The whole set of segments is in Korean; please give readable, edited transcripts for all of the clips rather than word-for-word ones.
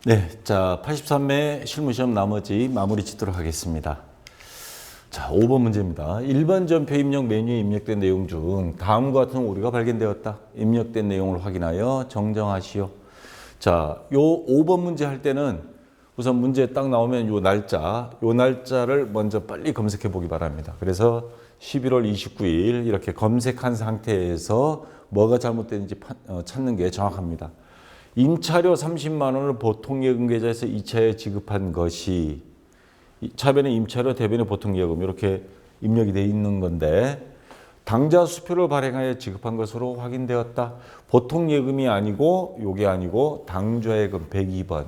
네, 자, 83회 실무시험 나머지 마무리 짓도록 하겠습니다. 자, 5번 문제입니다. 일반 전표 입력 메뉴에 입력된 내용 중 다음과 같은 오류가 발견되었다. 입력된 내용을 확인하여 정정하시오. 자, 요 5번 문제 할 때는 우선 문제 딱 나오면 요 날짜를 먼저 빨리 검색해 보기 바랍니다. 그래서 11월 29일 이렇게 검색한 상태에서 뭐가 잘못됐는지 찾는 게 정확합니다. 임차료 30만 원을 보통예금 계좌에서 2차에 지급한 것이 차변에 임차료, 대변에 보통예금 이렇게 입력이 돼 있는 건데 당좌 수표를 발행하여 지급한 것으로 확인되었다. 보통예금이 아니고 요게 아니고 당좌예금 102번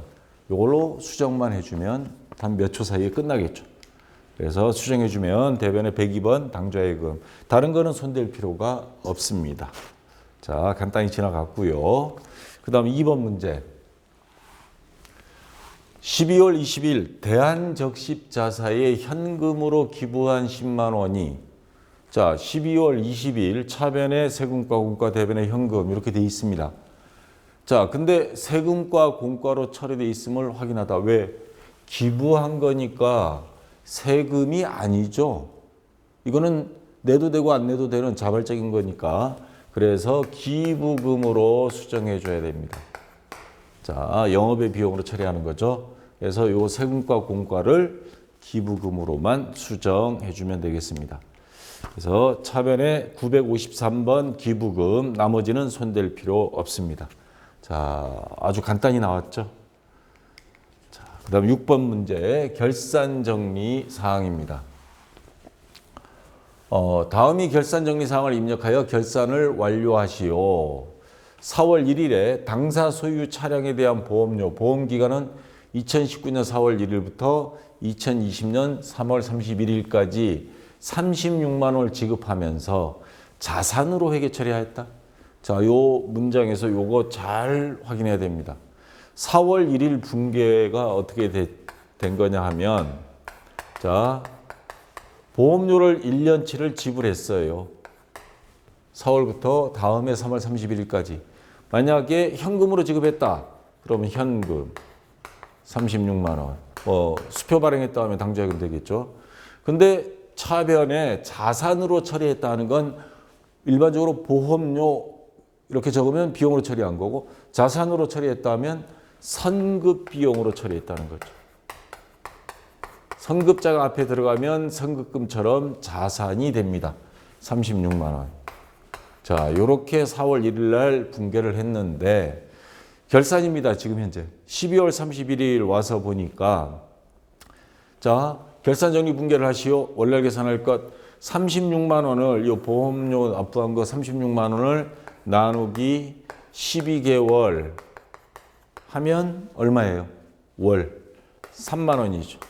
이걸로 수정만 해주면 단 몇 초 사이에 끝나겠죠. 그래서 수정해주면 대변에 102번 당좌예금 다른 거는 손댈 필요가 없습니다. 자, 간단히 지나갔고요. 그 다음 2번 문제. 12월 20일 대한적십자사에 현금으로 기부한 10만 원이 자 12월 20일 차변에 세금과 공과 대변에 현금 이렇게 돼 있습니다. 자 근데 세금과 공과로 처리돼 있음을 확인하다. 왜? 기부한 거니까 세금이 아니죠. 이거는 내도 되고 안 내도 되는 자발적인 거니까 그래서 기부금으로 수정해 줘야 됩니다. 자, 영업의 비용으로 처리하는 거죠. 그래서 요 세금과 공과를 기부금으로만 수정해 주면 되겠습니다. 그래서 차변에 953번 기부금, 나머지는 손댈 필요 없습니다. 자, 아주 간단히 나왔죠. 자, 그다음 6번 문제 결산 정리 사항입니다. 다음이 결산 정리 사항을 입력하여 결산을 완료하시오. 4월 1일에 당사 소유 차량에 대한 보험료, 보험기간은 2019년 4월 1일부터 2020년 3월 31일까지 36만 원을 지급하면서 자산으로 회계 처리하였다. 자, 요 문장에서 요거 잘 확인해야 됩니다. 4월 1일 분계가 어떻게 된 거냐 하면 자, 보험료를 1년치를 지불했어요. 4월부터 다음해 3월 31일까지. 만약에 현금으로 지급했다. 그러면 현금 36만 원. 수표 발행했다 하면 당좌예금 되겠죠. 근데 차변에 자산으로 처리했다는 건 일반적으로 보험료 이렇게 적으면 비용으로 처리한 거고 자산으로 처리했다면 선급 비용으로 처리했다는 거죠. 선급자가 앞에 들어가면 선급금처럼 자산이 됩니다. 36만 원. 자, 요렇게 4월 1일 날 분계를 했는데 결산입니다. 지금 현재 12월 31일 와서 보니까 자, 결산 정리 분계를 하시오. 월날 계산할 것 36만 원을 이 보험료 납부한 거 36만 원을 나누기 12개월 하면 얼마예요? 월 3만 원이죠.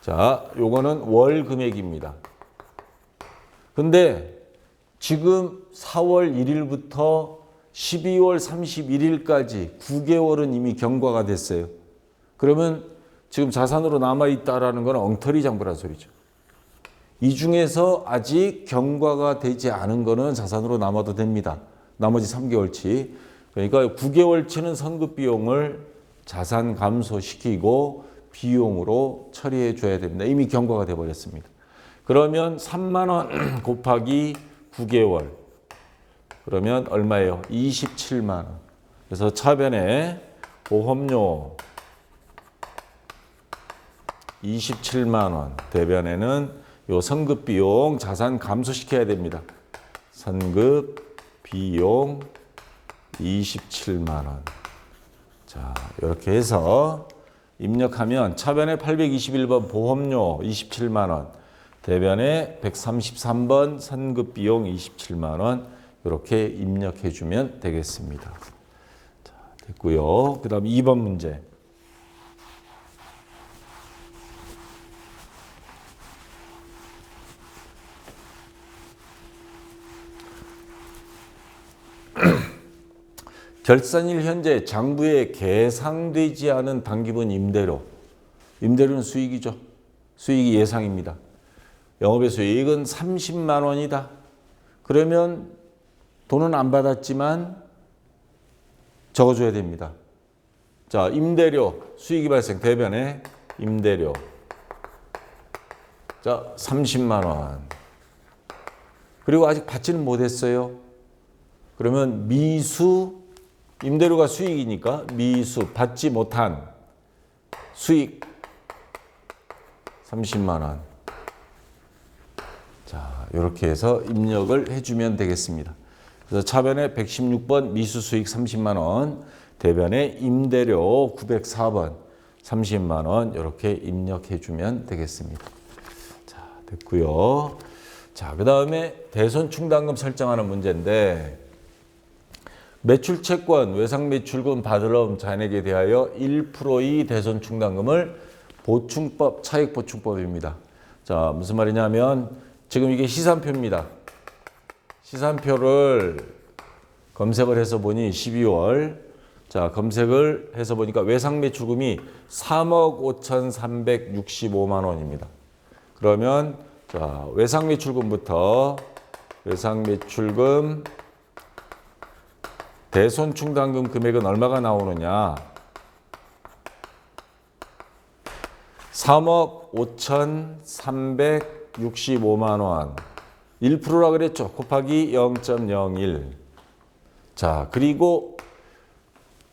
자, 요거는 월 금액입니다. 근데 지금 4월 1일부터 12월 31일까지 9개월은 이미 경과가 됐어요. 그러면 지금 자산으로 남아있다라는 건 엉터리 장부란 소리죠. 이 중에서 아직 경과가 되지 않은 거는 자산으로 남아도 됩니다. 나머지 3개월치. 그러니까 9개월치는 선급 비용을 자산 감소시키고 비용으로 처리해 줘야 됩니다. 이미 경과가 돼 버렸습니다. 그러면 3만 원 곱하기 9개월. 그러면 얼마예요? 27만 원. 그래서 차변에 보험료 27만 원. 대변에는 요 선급 비용 자산 감소시켜야 됩니다. 선급 비용 27만 원. 자, 이렇게 해서 입력하면 차변에 821번 보험료 27만 원, 대변에 133번 선급비용 27만 원 이렇게 입력해 주면 되겠습니다. 자, 됐고요. 그 다음 2번 문제. 결산일 현재 장부에 계상되지 않은 당기분 임대료. 임대료는 수익이죠. 수익이 예상입니다. 영업의 수익은 30만 원이다. 그러면 돈은 안 받았지만 적어줘야 됩니다. 자, 임대료 수익이 발생 대변에 임대료. 자, 30만 원. 그리고 아직 받지는 못했어요. 그러면 미수, 임대료가 수익이니까 미수, 받지 못한 수익 30만 원. 자, 이렇게 해서 입력을 해주면 되겠습니다. 그래서 차변에 116번 미수 수익 30만 원, 대변에 임대료 904번 30만 원 이렇게 입력해주면 되겠습니다. 자, 됐고요. 자, 그 다음에 대손 충당금 설정하는 문제인데 매출채권, 외상매출금 받으러 잔액에 대하여 1%의 대손 충당금을 보충법, 차익보충법입니다. 자, 무슨 말이냐면 지금 이게 시산표입니다. 시산표를 검색을 해서 보니 12월 자, 검색을 해서 보니까 외상매출금이 3억 5,365만 원입니다. 그러면 자, 외상매출금부터 외상매출금 대손충당금 금액은 얼마가 나오느냐? 3억 5,365만 원. 1%라 그랬죠. 곱하기 0.01. 자, 그리고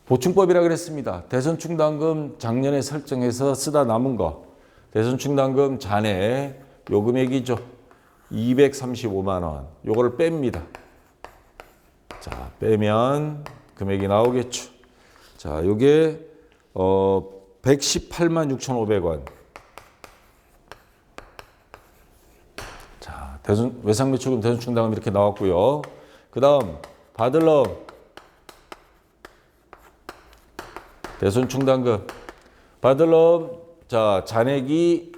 보충법이라 그랬습니다. 대손충당금 작년에 설정해서 쓰다 남은 거. 대손충당금 잔액 요 금액이죠. 235만 원. 요거를 뺍니다. 자, 빼면 금액이 나오겠죠. 자, 요게 118만 6,500원. 자, 외상매출금 대손충당금 이렇게 나왔고요. 그 다음 받을 놈 대손충당금 받을 놈 자, 잔액이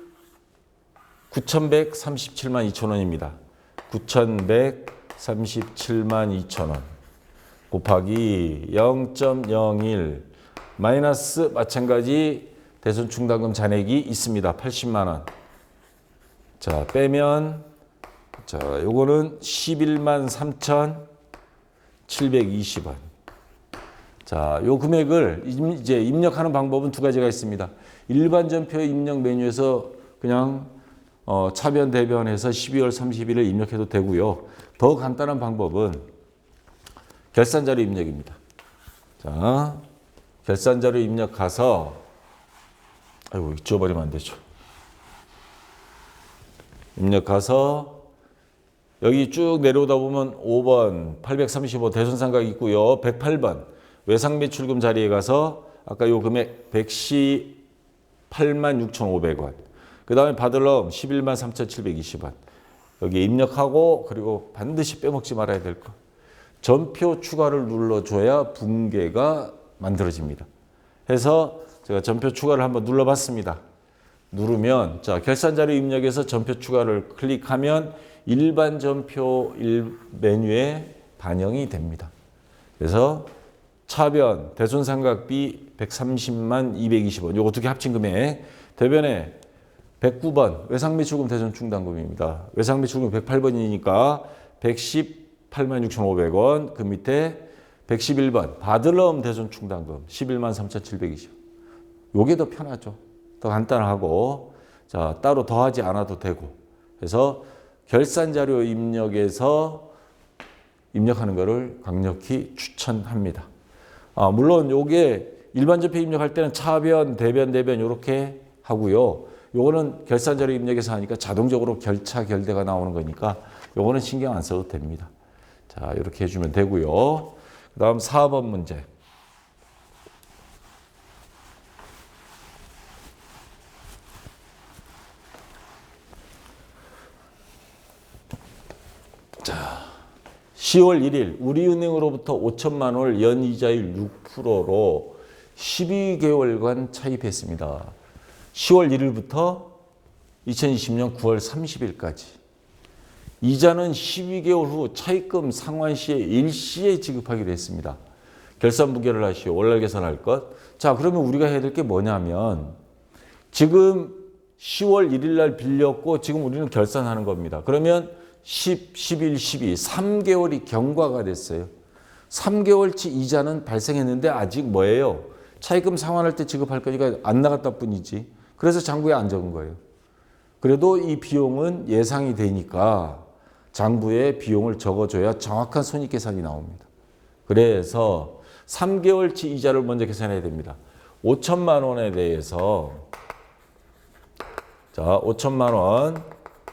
9,137만 2천 원입니다. 9,137만 2천 원 곱하기 0.01 마이너스 마찬가지 대손충당금 잔액이 있습니다. 80만 원. 자, 빼면 자, 요거는 11만 3,720원. 자, 요 금액을 이제 입력하는 방법은 두 가지가 있습니다. 일반 전표 입력 메뉴에서 그냥 차변 대변해서 12월 30일을 입력해도 되고요. 더 간단한 방법은 결산자료 입력입니다. 자, 결산자료 입력 가서 아이고 지워버리면 안 되죠. 입력 가서 여기 쭉 내려오다 보면 5번 835 대손상각 있고요. 108번 외상매출금 자리에 가서 아까 요 금액 118만 6,500원. 그 다음에 받을 놈 11만 3,720원. 여기 입력하고 그리고 반드시 빼먹지 말아야 될 거. 전표 추가를 눌러줘야 붕괴가 만들어집니다. 해서 제가 전표 추가를 한번 눌러봤습니다. 누르면 자, 결산자료 입력에서 전표 추가를 클릭하면 일반 전표 메뉴에 반영이 됩니다. 그래서 차변 대손상각비 130만 220원 요거 두 개 합친 금액 대변에 109번 외상매출금 대손충당금입니다. 외상매출금 108번이니까 118만 6,500원 그 밑에 111번 받을 놈 대손충당금 11만 3,720원 요게 더 편하죠. 더 간단하고 자, 따로 더하지 않아도 되고 그래서 결산자료 입력에서 입력하는 것을 강력히 추천합니다. 물론 요게 일반 전표 입력할 때는 차변, 대변 이렇게 하고요. 요거는 결산자료 입력에서 하니까 자동적으로 결차, 결대가 나오는 거니까 요거는 신경 안 써도 됩니다. 자, 이렇게 해주면 되고요. 그 다음 4번 문제. 자, 10월 1일 우리은행으로부터 5천만 원 연이자율 6%로 12개월간 차입했습니다. 10월 1일부터 2020년 9월 30일까지. 이자는 12개월 후 차입금 상환 시에 일시에 지급하기로 했습니다. 결산부결을 하시오. 월날 계산할 것. 자, 그러면 우리가 해야 될 게 뭐냐면 지금 10월 1일 날 빌렸고 지금 우리는 결산하는 겁니다. 그러면 10, 11, 12, 3개월이 경과가 됐어요. 3개월치 이자는 발생했는데 아직 뭐예요? 차입금 상환할 때 지급할 거니까 안 나갔다 뿐이지. 그래서 장부에 안 적은 거예요. 그래도 이 비용은 예상이 되니까 장부에 비용을 적어줘야 정확한 손익계산이 나옵니다. 그래서 3개월치 이자를 먼저 계산해야 됩니다. 5천만 원에 대해서 자 5천만 원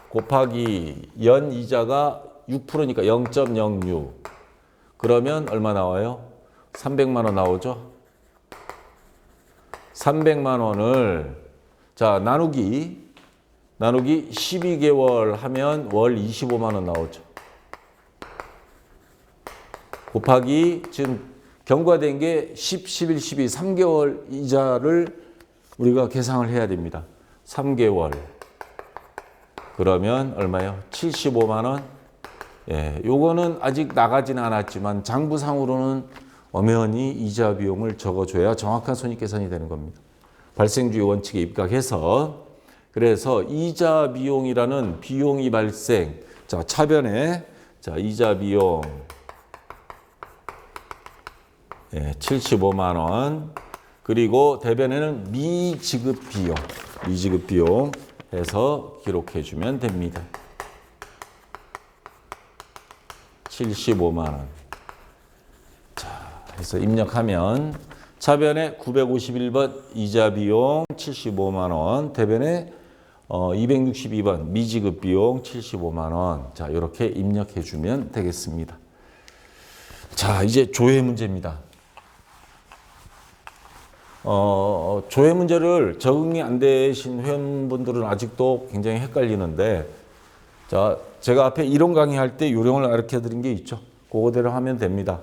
곱하기 연 이자가 6%니까 0.06 그러면 얼마 나와요? 300만 원 나오죠? 300만 원을 자 나누기 12개월 하면 월 25만 원 나오죠. 곱하기 지금 경과된 게 10, 11, 12, 3개월 이자를 우리가 계상을 해야 됩니다. 3개월. 그러면 얼마요? 75만 원. 예, 요거는 아직 나가지는 않았지만 장부상으로는 엄연히 이자 비용을 적어줘야 정확한 손익계산이 되는 겁니다. 발생주의 원칙에 입각해서 그래서 이자 비용이라는 비용이 발생. 자, 차변에 자, 이자 비용 75만 원. 그리고 대변에는 미지급 비용 해서 기록해 주면 됩니다. 75만 원. 자, 해서 입력하면 차변에 951번 이자 비용 75만 원, 대변에 262번 미지급 비용 75만 원. 자, 이렇게 입력해 주면 되겠습니다. 자, 이제 조회 문제입니다. 조회 문제를 적응이 안 되신 회원분들은 아직도 굉장히 헷갈리는데, 자, 제가 앞에 이론 강의할 때 요령을 가르쳐 드린 게 있죠. 그거대로 하면 됩니다.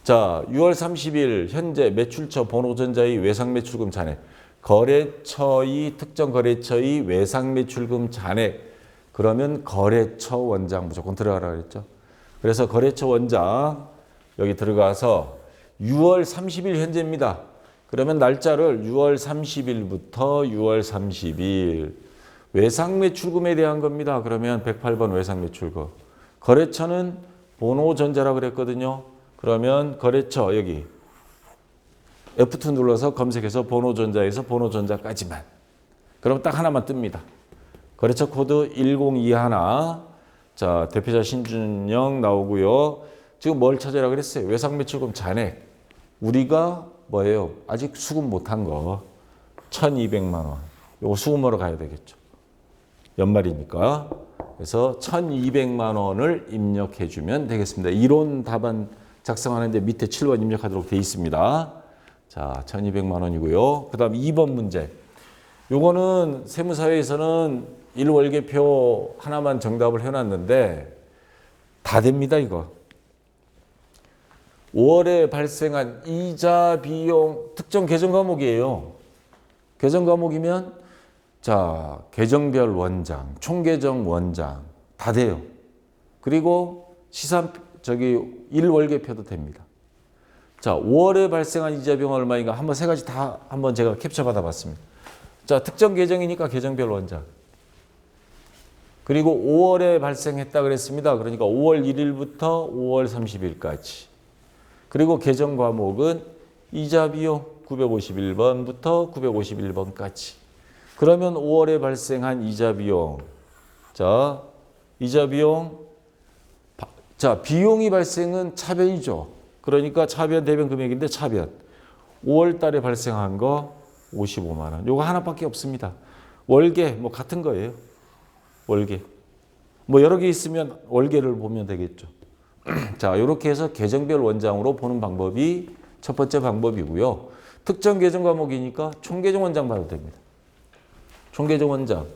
자, 6월 30일 현재 매출처 번호전자의 외상매출금 잔액, 거래처의 특정 거래처의 외상매출금 잔액, 그러면 거래처 원장 무조건 들어가라 그랬죠. 그래서 거래처 원장 여기 들어가서 6월 30일 현재입니다. 그러면 날짜를 6월 30일부터 6월 30일 외상매출금에 대한 겁니다. 그러면 108번 외상매출금. 거래처는 번호전자라고 그랬거든요. 그러면 거래처 여기 F2 눌러서 검색해서 번호전자에서 번호전자까지만. 그럼 딱 하나만 뜹니다. 거래처 코드 1021. 자, 대표자 신준영 나오고요. 지금 뭘 찾으라 그랬어요? 외상매출금 잔액. 우리가 뭐예요? 아직 수급 못한 거 1,200만 원. 요거 수급하러 가야 되겠죠. 연말이니까. 그래서 1,200만 원을 입력해 주면 되겠습니다. 이론 답안 작성하는데 밑에 7번 입력하도록 되어 있습니다. 자, 1,200만 원이고요. 그 다음 2번 문제. 요거는 세무사회에서는 일월계표 하나만 정답을 해놨는데 다 됩니다, 이거. 5월에 발생한 이자 비용 특정 계정 과목이에요. 계정 과목이면 자, 계정별 원장, 총계정 원장 다 돼요. 그리고 일월계표도 됩니다. 자, 5월에 발생한 이자 비용 얼마인가 한번 세 가지 다 한번 제가 캡처 받아봤습니다. 자, 특정 계정이니까 계정별 원장. 그리고 5월에 발생했다 그랬습니다. 그러니까 5월 1일부터 5월 30일까지. 그리고 계정 과목은 이자 비용 951번부터 951번까지. 그러면 5월에 발생한 이자 비용. 자, 이자 비용. 자, 비용이 발생은 차변이죠. 그러니까 차변 대변 금액인데 차변. 5월 달에 발생한 거 55만 원. 요거 하나밖에 없습니다. 월계 뭐 같은 거예요. 월계. 뭐 여러 개 있으면 월계를 보면 되겠죠. 자, 이렇게 해서 계정별 원장으로 보는 방법이 첫 번째 방법이고요. 특정 계정 과목이니까 총계정 원장 봐도 됩니다. 총계정 원장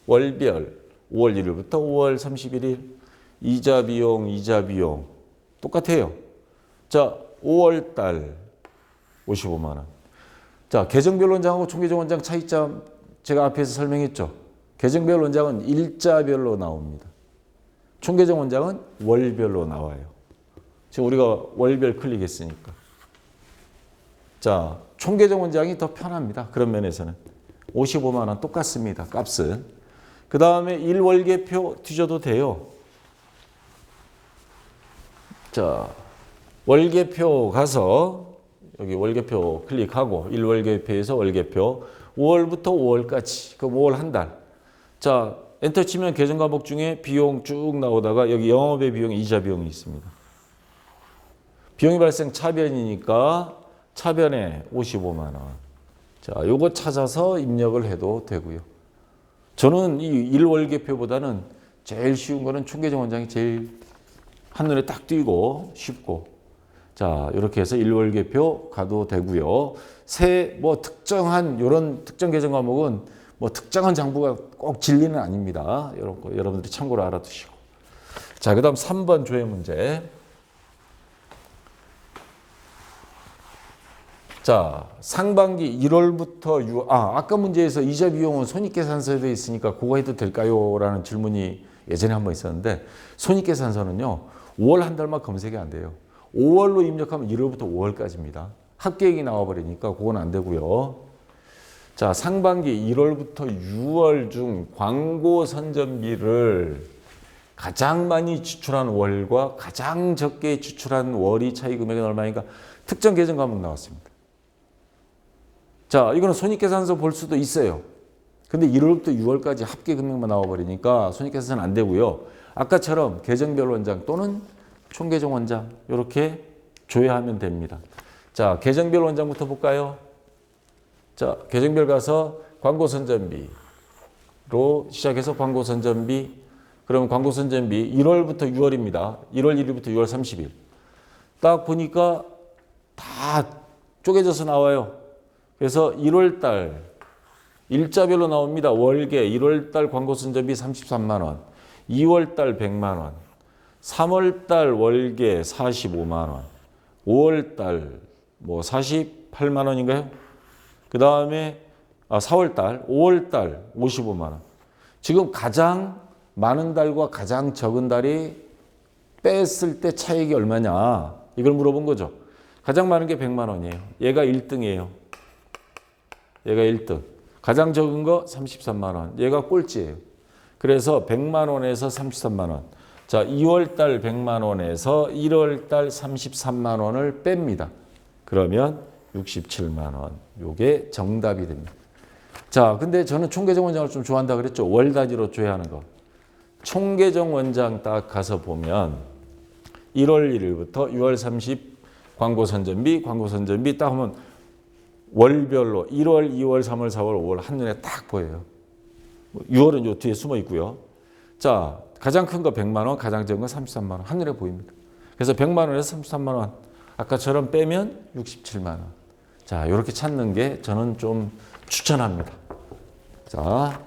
월별 5월 1일부터 5월 31일 이자 비용 똑같아요. 자, 5월 달 55만 원. 자, 계정별 원장하고 총계정 원장 차이점 제가 앞에서 설명했죠. 계정별 원장은 일자별로 나옵니다. 총계정 원장은 월별로 나와요. 지금 우리가 월별 클릭했으니까. 자, 총계정 원장이 더 편합니다. 그런 면에서는. 55만 원 똑같습니다. 값은. 그 다음에 일월계표 뒤져도 돼요. 자, 월계표 가서 여기 월계표 클릭하고 1월계표에서 월계표 5월부터 5월까지 그럼 5월 한 달. 자, 엔터 치면 계정 과목 중에 비용 쭉 나오다가 여기 영업의 비용, 이자 비용이 있습니다. 비용이 발생 차변이니까 차변에 55만 원. 자, 요거 찾아서 입력을 해도 되고요. 저는 이 1월계표보다는 제일 쉬운 거는 총계정 원장이 제일 한눈에 딱 띄고 쉽고. 자, 이렇게 해서 1월계표 가도 되고요. 뭐 특정한 요런 특정 계정 과목은 뭐 특정한 장부가 꼭 진리는 아닙니다. 이런 거 여러분들이 참고로 알아두시고. 자, 그다음 3번 조회 문제. 자, 상반기 1월부터 6월, 아까 문제에서 이자 비용은 손익계산서에 되어 있으니까 그거 해도 될까요? 라는 질문이 예전에 한번 있었는데, 손익계산서는요, 5월 한 달만 검색이 안 돼요. 5월로 입력하면 1월부터 5월까지입니다. 합계액이 나와버리니까 그건 안 되고요. 자, 상반기 1월부터 6월 중 광고 선전비를 가장 많이 지출한 월과 가장 적게 지출한 월이 차이 금액은 얼마인가? 특정 계정 과목 나왔습니다. 자, 이거는 손익계산서 볼 수도 있어요. 근데 1월부터 6월까지 합계 금액만 나와버리니까 손익계산서는 안 되고요. 아까처럼 계정별 원장 또는 총계정 원장 이렇게 조회하면 됩니다. 자, 계정별 원장부터 볼까요? 자, 계정별 가서 광고 선전비로 시작해서 광고 선전비. 그러면 광고 선전비 1월부터 6월입니다. 1월 1일부터 6월 30일. 딱 보니까 다 쪼개져서 나와요. 그래서 1월 달 일자별로 나옵니다. 월계 1월 달 광고 선전비 33만 원, 2월 달 100만 원, 3월 달 월계 45만 원, 5월 달 뭐 48만 원인가요? 그 다음에 4월 달, 5월 달 55만 원. 지금 가장 많은 달과 가장 적은 달이 뺐을 때 차익이 얼마냐 이걸 물어본 거죠. 가장 많은 게 100만 원이에요. 얘가 1등이에요. 얘가 1등. 가장 적은 거 33만 원. 얘가 꼴찌예요. 그래서 100만 원에서 33만 원. 자, 2월 달 100만 원에서 1월 달 33만 원을 뺍니다. 그러면 67만 원. 요게 정답이 됩니다. 자, 근데 저는 총계정 원장을 좀 좋아한다 그랬죠. 월 단위로 조회하는 거. 총계정 원장 딱 가서 보면 1월 1일부터 6월 30 광고 선전비 딱 하면 월별로 1월, 2월, 3월, 4월, 5월 한눈에 딱 보여요. 6월은 요 뒤에 숨어 있고요. 자, 가장 큰 거 100만 원, 가장 적은 거 33만 원 한눈에 보입니다. 그래서 100만 원에서 33만 원 아까처럼 빼면 67만 원. 자, 이렇게 찾는 게 저는 좀 추천합니다. 자,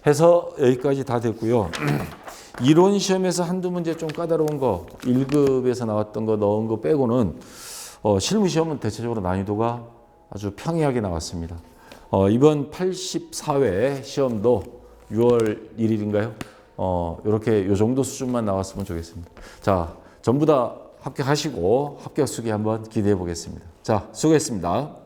해서 여기까지 다 됐고요. 이론 시험에서 한두 문제 좀 까다로운 거 1급에서 나왔던 거 넣은 거 빼고는 실무 시험은 대체적으로 난이도가 아주 평이하게 나왔습니다. 이번 84회 시험도 6월 1일인가요? 이렇게 요 정도 수준만 나왔으면 좋겠습니다. 자, 전부 다 합격하시고 합격 수기 한번 기대해 보겠습니다. 자, 수고했습니다.